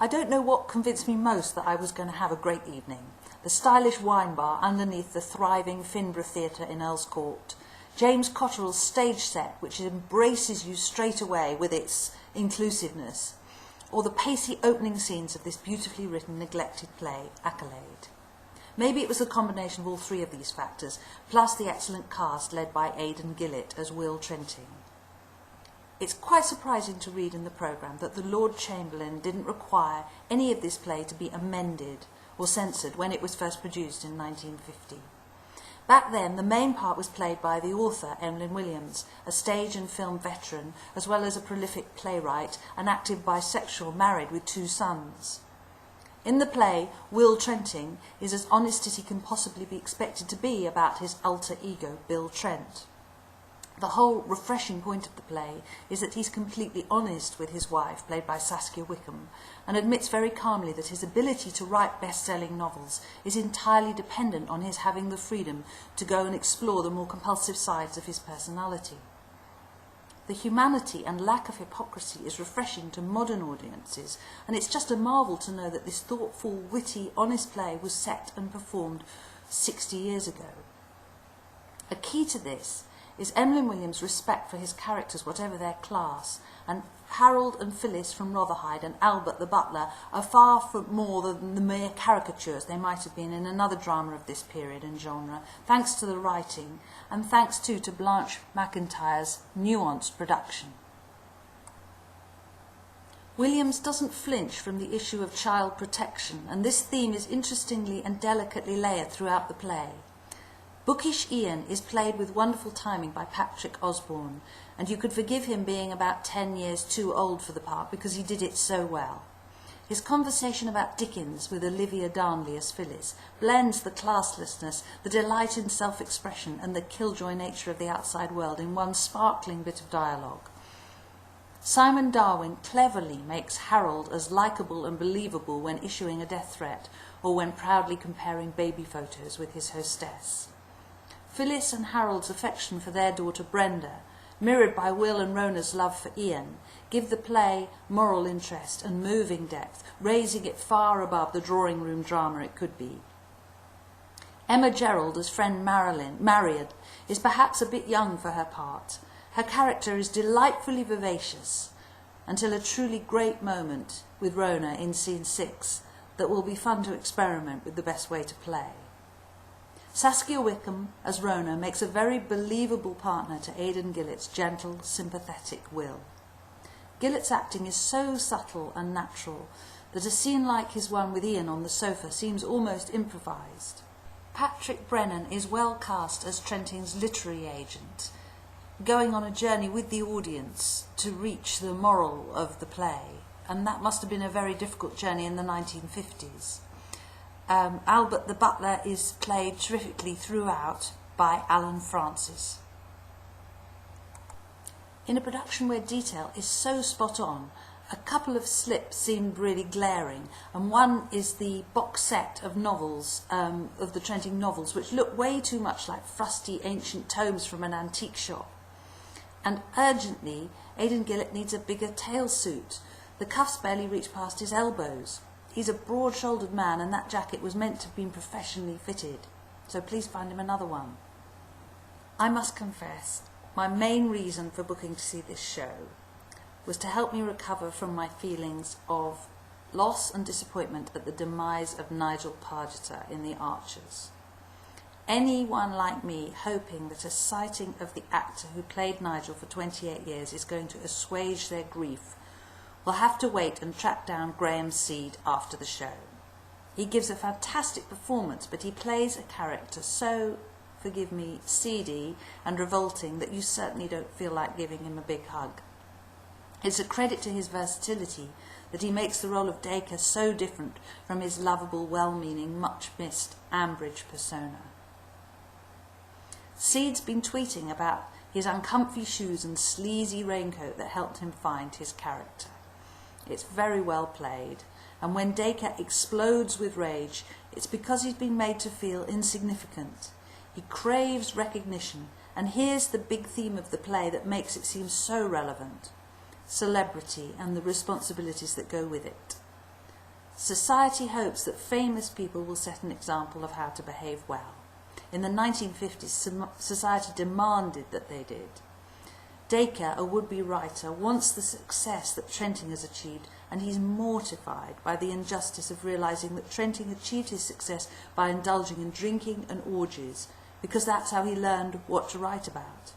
I don't know what convinced me most that I was going to have a great evening. The stylish wine bar underneath the thriving Finborough Theatre in Earl's Court, James Cotterill's stage set, which embraces you straight away with its inclusiveness, or the pacey opening scenes of this beautifully written, neglected play, Accolade. Maybe it was the combination of all three of these factors, plus the excellent cast led by Aden Gillett as Will Trenting. It's quite surprising to read in the programme that the Lord Chamberlain didn't require any of this play to be amended or censored when it was first produced in 1950. Back then, the main part was played by the author, Emlyn Williams, a stage and film veteran, as well as a prolific playwright, an active bisexual married with 2 sons. In the play, Will Trenting is as honest as he can possibly be expected to be about his alter ego, Bill Trent. The whole refreshing point of the play is that he's completely honest with his wife, played by Saskia Wickham, and admits very calmly that his ability to write best-selling novels is entirely dependent on his having the freedom to go and explore the more compulsive sides of his personality. The humanity and lack of hypocrisy is refreshing to modern audiences, and it's just a marvel to know that this thoughtful, witty, honest play was set and performed 60 years ago. A key to this is Emlyn Williams' respect for his characters, whatever their class, and Harold and Phyllis from Rotherhithe and Albert the butler are far from more than the mere caricatures they might have been in another drama of this period and genre, thanks to the writing, and thanks too to Blanche McIntyre's nuanced production. Williams doesn't flinch from the issue of child protection, and this theme is interestingly and delicately layered throughout the play. Bookish Ian is played with wonderful timing by Patrick Osborne, and you could forgive him being about 10 years too old for the part because he did it so well. His conversation about Dickens with Olivia Darnley as Phyllis blends the classlessness, the delight in self-expression and the killjoy nature of the outside world in one sparkling bit of dialogue. Simon Darwin cleverly makes Harold as likeable and believable when issuing a death threat or when proudly comparing baby photos with his hostess. Phyllis and Harold's affection for their daughter Brenda, mirrored by Will and Rona's love for Ian, give the play moral interest and moving depth, raising it far above the drawing room drama it could be. Emma Jerrold as friend Marion is perhaps a bit young for her part. Her character is delightfully vivacious until a truly great moment with Rona in scene 6 that will be fun to experiment with the best way to play. Saskia Wickham as Rona makes a very believable partner to Aden Gillett's gentle, sympathetic Will. Gillett's acting is so subtle and natural that a scene like his one with Ian on the sofa seems almost improvised. Patrick Brennan is well cast as Trenting's literary agent, going on a journey with the audience to reach the moral of the play, and that must have been a very difficult journey in the 1950s. Albert the butler is played terrifically throughout by Alan Francis. In a production where detail is so spot on, a couple of slips seemed really glaring, and one is the box set of novels, of the Trenting novels, which look way too much like frusty ancient tomes from an antique shop. And urgently, Aden Gillett needs a bigger tail suit. The cuffs barely reach past his elbows. He's a broad-shouldered man, and that jacket was meant to have been professionally fitted, so please find him another one. I must confess, my main reason for booking to see this show was to help me recover from my feelings of loss and disappointment at the demise of Nigel Pargetter in The Archers. Anyone like me hoping that a sighting of the actor who played Nigel for 28 years is going to assuage their grief will have to wait and track down Graham Seed after the show. He gives a fantastic performance, but he plays a character so, forgive me, seedy and revolting that you certainly don't feel like giving him a big hug. It's a credit to his versatility that he makes the role of Dacre so different from his lovable, well-meaning, much-missed Ambridge persona. Seed's been tweeting about his uncomfy shoes and sleazy raincoat that helped him find his character. It's very well played, and when Dacre explodes with rage, it's because he's been made to feel insignificant. He craves recognition, and here's the big theme of the play that makes it seem so relevant: celebrity and the responsibilities that go with it. Society hopes that famous people will set an example of how to behave well. In the 1950s, society demanded that they did. Dacre, a would-be writer, wants the success that Trenting has achieved, and he's mortified by the injustice of realising that Trenting achieved his success by indulging in drinking and orgies, because that's how he learned what to write about.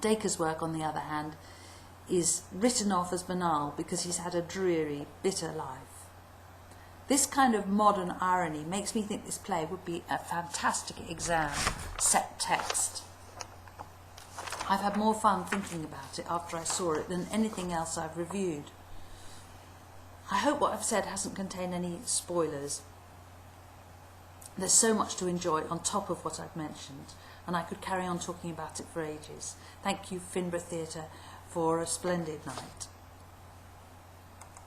Dacre's work, on the other hand, is written off as banal because he's had a dreary, bitter life. This kind of modern irony makes me think this play would be a fantastic exam set text. I've had more fun thinking about it after I saw it than anything else I've reviewed. I hope what I've said hasn't contained any spoilers. There's so much to enjoy on top of what I've mentioned, and I could carry on talking about it for ages. Thank you, Finborough Theatre, for a splendid night.